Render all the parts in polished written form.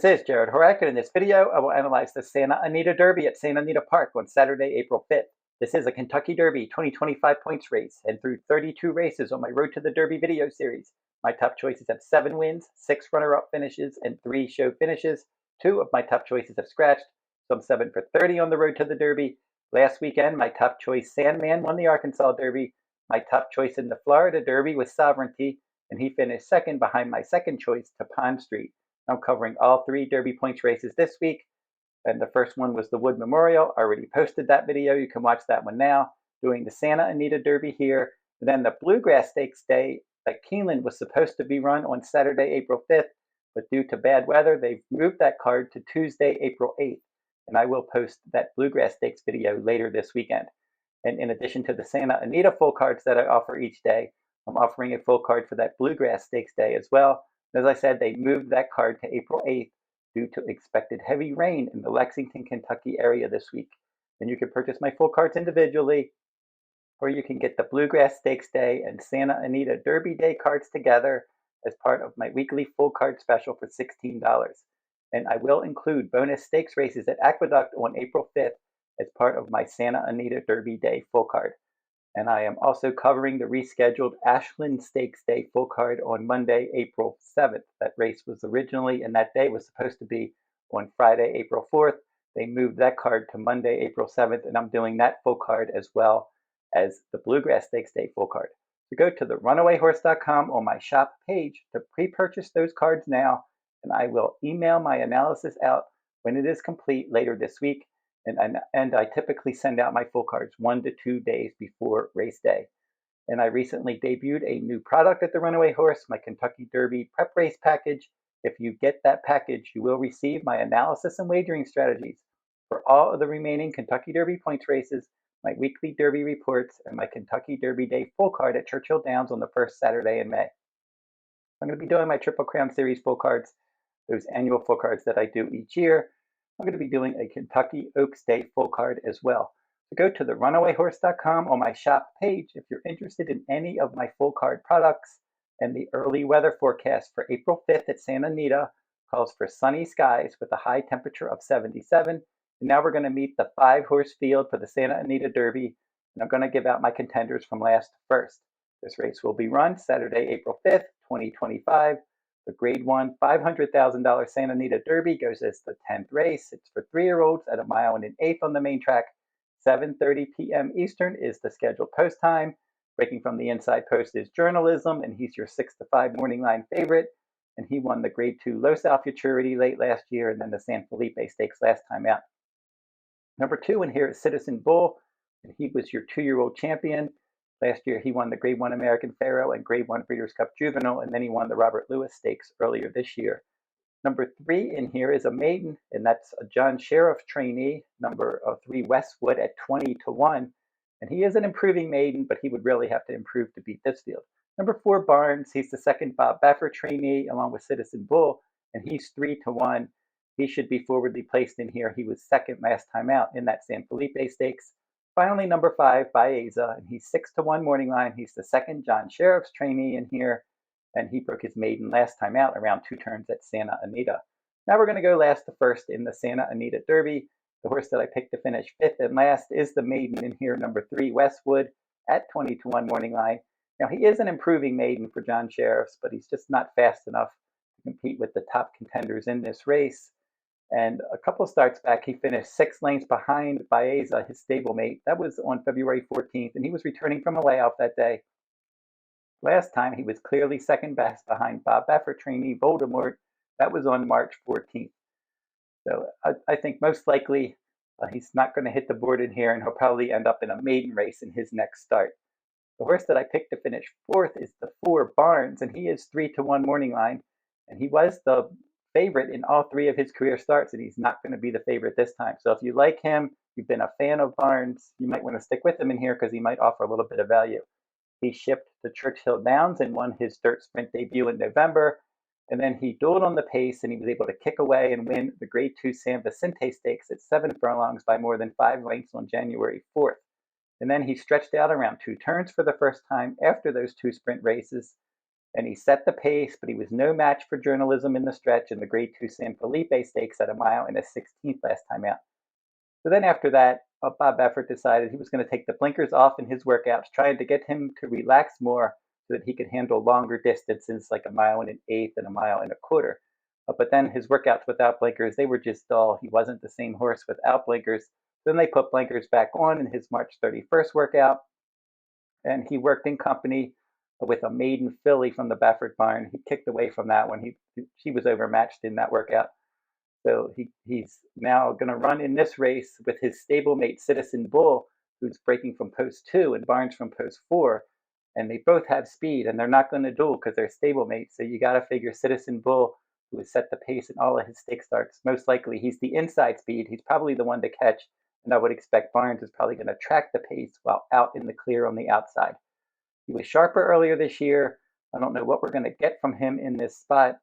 This is Jarrod Horak, and in this video, I will analyze the Santa Anita Derby at Santa Anita Park on Saturday, April 5th. This is a Kentucky Derby 2025 points race, and through 32 races on my Road to the Derby video series, my top choices have 7 wins, 6 runner-up finishes, and 3 show finishes. 2 of my top choices have scratched, so I'm 7 for 30 on the Road to the Derby. Last weekend, my top choice Sandman won the Arkansas Derby. My top choice in the Florida Derby was Sovereignty, and he finished second behind my second choice to Pond Street. I'm covering all 3 Derby points races this week, and the first one was the Wood Memorial. I already posted that video. You can watch that one now. Doing the Santa Anita Derby here. And then the Bluegrass Stakes Day at Keeneland was supposed to be run on Saturday, April 5th, but due to bad weather, they've moved that card to Tuesday, April 8th. And I will post that Bluegrass Stakes video later this weekend. And in addition to the Santa Anita full cards that I offer each day, I'm offering a full card for that Bluegrass Stakes Day as well. As I said, they moved that card to April 8th due to expected heavy rain in the Lexington, Kentucky area this week. And you can purchase my full cards individually, or you can get the Bluegrass Stakes Day and Santa Anita Derby Day cards together as part of my weekly full card special for $16. And I will include bonus stakes races at Aqueduct on April 5th as part of my Santa Anita Derby Day full card. And I am also covering the rescheduled Ashland Stakes Day full card on Monday, April 7th. That race was originally, and that day was supposed to be on Friday, April 4th. They moved that card to Monday, April 7th, and I'm doing that full card as well as the Bluegrass Stakes Day full card. So go to the runawayhorse.com on my shop page to pre-purchase those cards now, and I will email my analysis out when it is complete later this week. And I typically send out my full cards 1 to 2 days before race day. And I recently debuted a new product at the Runaway Horse, my Kentucky Derby prep race package. If you get that package, you will receive my analysis and wagering strategies for all of the remaining Kentucky Derby points races, my weekly Derby reports, and my Kentucky Derby Day full card at Churchill Downs on the first Saturday in May. I'm going to be doing my Triple Crown Series full cards, those annual full cards that I do each year. I'm going to be doing a Kentucky Oaks Day full card as well. So go to the runawayhorse.com on my shop page if you're interested in any of my full card products. And the early weather forecast for April 5th at Santa Anita calls for sunny skies with a high temperature of 77. And now we're going to meet the 5-horse field for the Santa Anita Derby. And I'm going to give out my contenders from last to first. This race will be run Saturday, April 5th, 2025. The Grade 1 $500,000 Santa Anita Derby goes as the 10th race. It's for 3-year-olds at 1 1/8 on the main track. 7:30 p.m. Eastern is the scheduled post time. Breaking from the inside post is Journalism, and he's your 6 to 5 morning line favorite. And he won the Grade 2 Los Al Futurity late last year and then the San Felipe Stakes last time out. Number 2 in here is Citizen Bull, and he was your 2-year-old champion. Last year, he won the Grade 1 American Pharoah and Grade 1 Breeders' Cup Juvenile, and then he won the Robert Lewis Stakes earlier this year. Number 3 in here is a maiden, and that's a John Sheriff trainee, number 3 Westwood at 20 to 1. And he is an improving maiden, but he would really have to improve to beat this field. Number 4 Barnes, he's the second Bob Baffert trainee, along with Citizen Bull, and he's 3 to 1. He should be forwardly placed in here. He was second last time out in that San Felipe Stakes. Finally, number 5, Baeza, and he's 6 to 1 morning line. He's the second John Sheriff's trainee in here, and he broke his maiden last time out around 2 turns at Santa Anita. Now we're going to go last to first in the Santa Anita Derby. The horse that I picked to finish 5th and last is the maiden in here, number 3, Westwood, at 20 to 1 morning line. Now he is an improving maiden for John Sheriff's, but he's just not fast enough to compete with the top contenders in this race. And a couple starts back, he finished 6 lengths behind Baeza, his stablemate. That was on February 14th, and he was returning from a layoff that day. Last time, he was clearly second best behind Bob Baffert trainee Voldemort. That was on March 14th. So I think most likely he's not going to hit the board in here, and he'll probably end up in a maiden race in his next start. The horse that I picked to finish 4th is the 4 Barnes, and he is 3 to 1 morning line. And he was the favorite in all 3 of his career starts, and he's not going to be the favorite this time. So if you like him, you've been a fan of Barnes, you might want to stick with him in here because he might offer a little bit of value. He shipped to Churchill Downs and won his dirt sprint debut in November, and then he dueled on the pace, and he was able to kick away and win the Grade 2 San Vicente Stakes at 7 furlongs by more than 5 lengths on January 4th. And then he stretched out around 2 turns for the first time after those 2 sprint races, and he set the pace, but he was no match for Journalism in the stretch in the Grade 2 San Felipe Stakes at a mile and a 16th last time out. So then after that, Bob Baffert decided he was going to take the blinkers off in his workouts, trying to get him to relax more so that he could handle longer distances like a mile and an eighth and a mile and a quarter. But then his workouts without blinkers, they were just dull. He wasn't the same horse without blinkers. Then they put blinkers back on in his March 31st workout, and he worked in company with a maiden filly from the Baffert barn. He kicked away from that one. She was overmatched in that workout. So he's now going to run in this race with his stablemate Citizen Bull, who's breaking from post 2 and Barnes from post 4. And they both have speed, and they're not going to duel because they're stablemates. So you got to figure Citizen Bull, who has set the pace in all of his stake starts, most likely he's the inside speed. He's probably the one to catch. And I would expect Barnes is probably going to track the pace while out in the clear on the outside. He was sharper earlier this year. I don't know what we're going to get from him in this spot,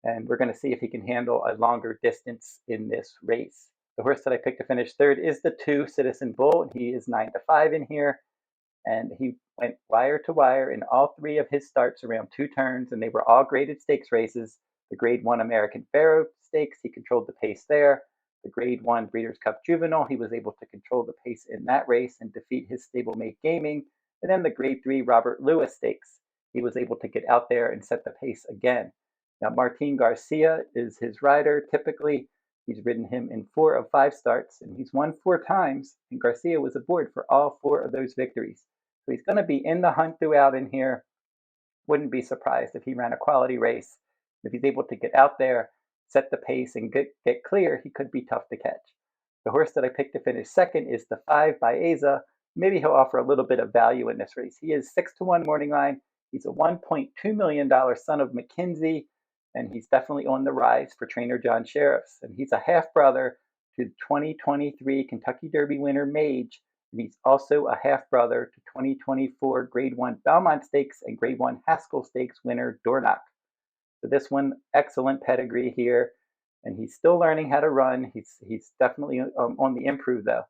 and we're going to see if he can handle a longer distance in this race. The horse that I picked to finish third is the 2 Citizen Bull, and he is 9-5 in here, and he went wire to wire in all 3 of his starts around 2 turns, and they were all graded stakes races. The Grade 1 American Pharoah Stakes, he controlled the pace there. The Grade 1 Breeders' Cup Juvenile, he was able to control the pace in that race and defeat his stablemate Gaming. And then the Grade 3 Robert Lewis Stakes, he was able to get out there and set the pace again. Now, Martin Garcia is his rider. Typically, he's ridden him in 4 of 5 starts, and he's won 4 times, and Garcia was aboard for all 4 of those victories. So he's going to be in the hunt throughout in here. Wouldn't be surprised if he ran a quality race. If he's able to get out there, set the pace, and get clear, he could be tough to catch. The horse that I picked to finish second is the 5 Baeza. Maybe he'll offer a little bit of value in this race. He is 6-1 morning line. He's a $1.2 million son of McKinsey, and he's definitely on the rise for trainer John Sheriffs. And he's a half-brother to 2023 Kentucky Derby winner Mage, and he's also a half-brother to 2024 Grade 1 Belmont Stakes and Grade 1 Haskell Stakes winner Dornoch. So this one, excellent pedigree here, and he's still learning how to run. He's definitely on the improve, though.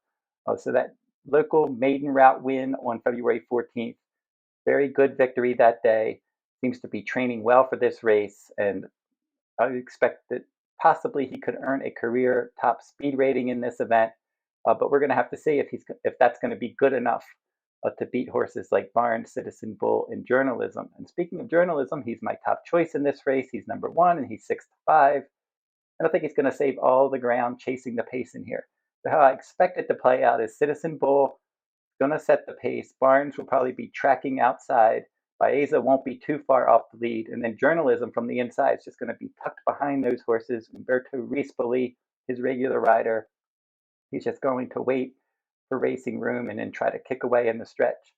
So that local maiden route win on February 14th, very good victory that day. Seems to be training well for this race, and I expect that possibly he could earn a career top speed rating in this event. But we're going to have to see if that's going to be good enough to beat horses like Barnes, Citizen Bull, and Journalism. And speaking of Journalism, he's my top choice in this race. He's number 1, and he's 6-5. I don't think he's going to save all the ground chasing the pace in here. So how I expect it to play out is Citizen Bull going to set the pace. Barnes will probably be tracking outside. Baeza won't be too far off the lead. And then Journalism from the inside is just going to be tucked behind those horses. Umberto Rispoli, his regular rider, he's just going to wait for racing room and then try to kick away in the stretch.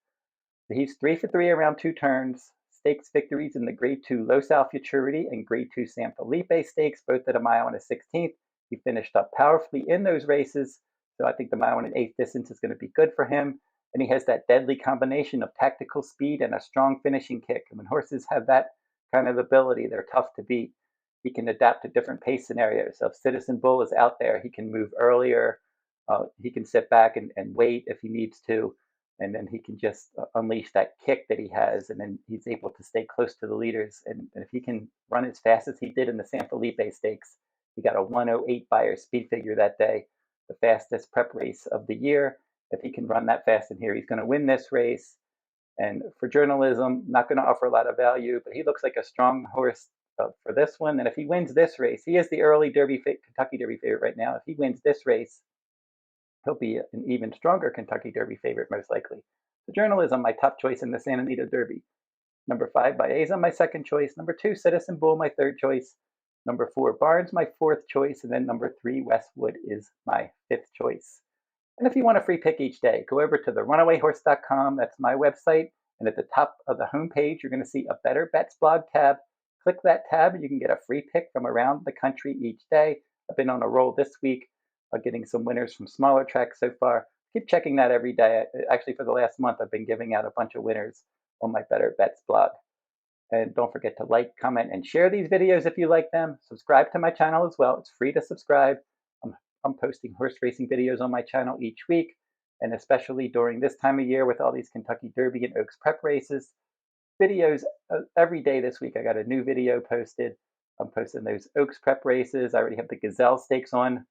So he's 3 for 3 around 2 turns. Stakes victories in the Grade 2 Los Al Futurity and Grade 2 San Felipe Stakes, both at a mile and a 16th. He finished up powerfully in those races, so I think the mile and an eighth distance is going to be good for him. And he has that deadly combination of tactical speed and a strong finishing kick. And when horses have that kind of ability, they're tough to beat. He can adapt to different pace scenarios. So if Citizen Bull is out there, he can move earlier. He can sit back and wait if he needs to. And then he can just unleash that kick that he has. And then he's able to stay close to the leaders. And if he can run as fast as he did in the San Felipe Stakes, he got a 1:08 Beyer speed figure that day, the fastest prep race of the year. If he can run that fast in here, he's going to win this race. And for Journalism, not going to offer a lot of value, but he looks like a strong horse for this one. And if he wins this race, he is the early Kentucky Derby favorite right now. If he wins this race, he'll be an even stronger Kentucky Derby favorite, most likely. So Journalism, my top choice in the Santa Anita Derby. Number 5, Baeza, my second choice. Number 2, Citizen Bull, my third choice. Number 4, Barnes, my fourth choice. And then number 3, Westwood is my fifth choice. And if you want a free pick each day, go over to the runawayhorse.com. That's my website. And at the top of the homepage, you're going to see a Better Bets blog tab. Click that tab and you can get a free pick from around the country each day. I've been on a roll this week, getting some winners from smaller tracks so far. Keep checking that every day. Actually, for the last month, I've been giving out a bunch of winners on my Better Bets blog. And don't forget to like, comment, and share these videos if you like them. Subscribe to my channel as well. It's free to subscribe. I'm posting horse racing videos on my channel each week, and especially during this time of year with all these Kentucky Derby and Oaks prep races. videos every day this week. I got a new video posted. I'm posting those Oaks Prep races. I already have the Gazelle Stakes on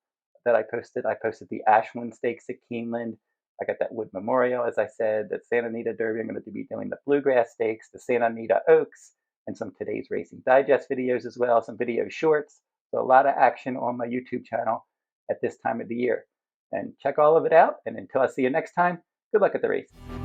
that I posted. I posted the Ashland Stakes at Keeneland. I got that Wood Memorial, as I said, the Santa Anita Derby. I'm going to be doing the Bluegrass Stakes, the Santa Anita Oaks, and some Today's Racing Digest videos as well, some video shorts. So a lot of action on my YouTube channel at this time of the year. And check all of it out. And until I see you next time, good luck at the race.